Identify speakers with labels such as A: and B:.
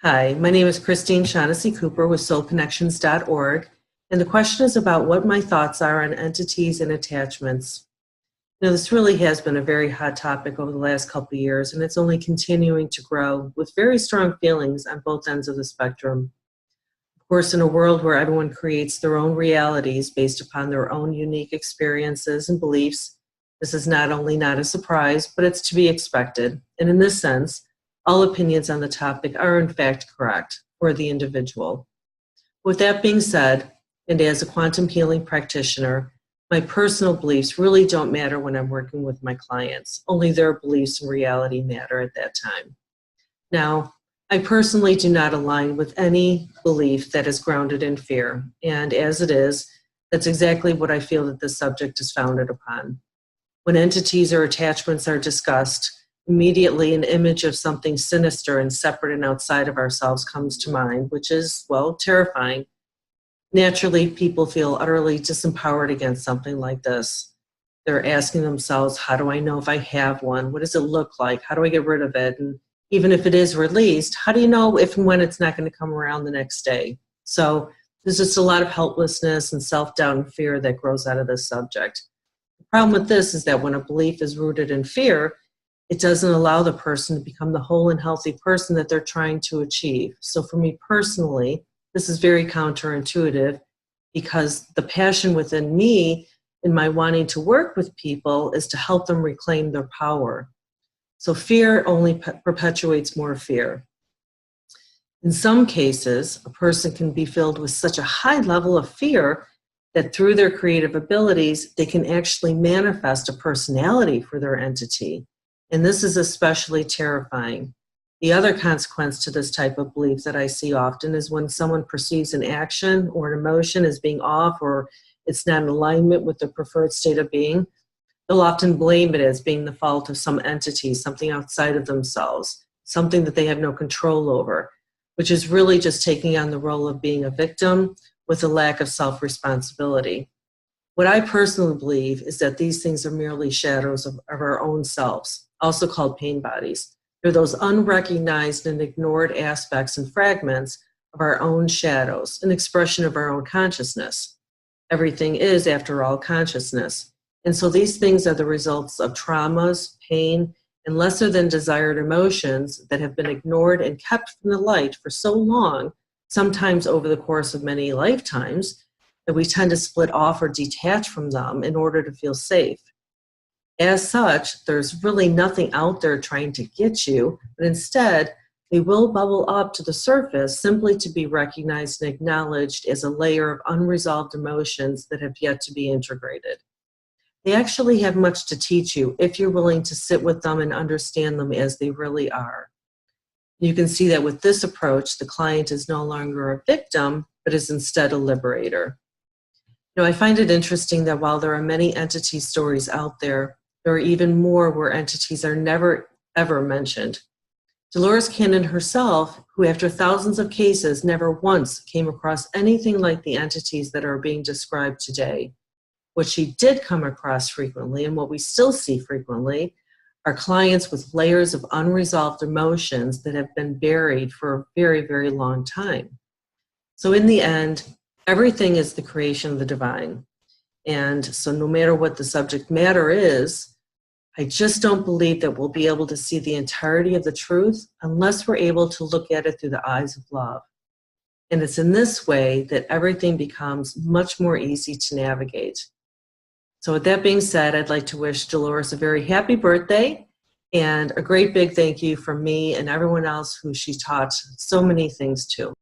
A: Hi, my name is Christine Shanesy-Kooper with soulconnections.org, and the question is about what my thoughts are on entities and attachments. This really has been a very hot topic over the last couple of years, and it's only continuing to grow with very strong feelings on both ends of the spectrum. Of course, in a world where everyone creates their own realities based upon their own unique experiences and beliefs, this is not only not a surprise, but it's to be expected. And in this sense, all opinions on the topic are in fact correct for the individual. With that being said, and as a quantum healing practitioner, my personal beliefs really don't matter when I'm working with my clients. Only their beliefs and reality matter at that time. Now, I personally do not align with any belief that is grounded in fear. And as it is, that's exactly what I feel that this subject is founded upon. When entities or attachments are discussed, immediately an image of something sinister and separate and outside of ourselves comes to mind, which is, well, terrifying. Naturally, people feel utterly disempowered against something like this. They're asking themselves, how do I know if I have one? What does it look like? How do I get rid of it? And even if it is released, how do you know if and when it's not going to come around the next day? So there's just a lot of helplessness and self-doubt and fear that grows out of this subject. The problem with this is that when a belief is rooted in fear, it doesn't allow the person to become the whole and healthy person that they're trying to achieve. So for me personally, this is very counterintuitive because the passion within me in my wanting to work with people is to help them reclaim their power. So fear only perpetuates more fear. In some cases, a person can be filled with such a high level of fear that through their creative abilities, they can actually manifest a personality for their entity. And this is especially terrifying. The other consequence to this type of belief that I see often is when someone perceives an action or an emotion as being off or it's not in alignment with their preferred state of being, they'll often blame it as being the fault of some entity, something outside of themselves, something that they have no control over, which is really just taking on the role of being a victim with a lack of self-responsibility. What I personally believe is that these things are merely shadows of our own selves, also called pain bodies. They're those unrecognized and ignored aspects and fragments of our own shadows, an expression of our own consciousness. Everything is, after all, consciousness. And so these things are the results of traumas, pain, and lesser than desired emotions that have been ignored and kept from the light for so long, sometimes over the course of many lifetimes, that we tend to split off or detach from them in order to feel safe. As such, there's really nothing out there trying to get you, but instead, they will bubble up to the surface simply to be recognized and acknowledged as a layer of unresolved emotions that have yet to be integrated. They actually have much to teach you if you're willing to sit with them and understand them as they really are. You can see that with this approach, the client is no longer a victim, but is instead a liberator. I find it interesting that while there are many entity stories out there, there are even more where entities are never, ever mentioned. Dolores Cannon herself, who after thousands of cases never once came across anything like the entities that are being described today. What she did come across frequently, and what we still see frequently, are clients with layers of unresolved emotions that have been buried for a very, very long time. So in the end, everything is the creation of the divine. And so no matter what the subject matter is, I just don't believe that we'll be able to see the entirety of the truth unless we're able to look at it through the eyes of love. And it's in this way that everything becomes much more easy to navigate. So with that being said, I'd like to wish Dolores a very happy birthday and a great big thank you from me and everyone else who she taught so many things to.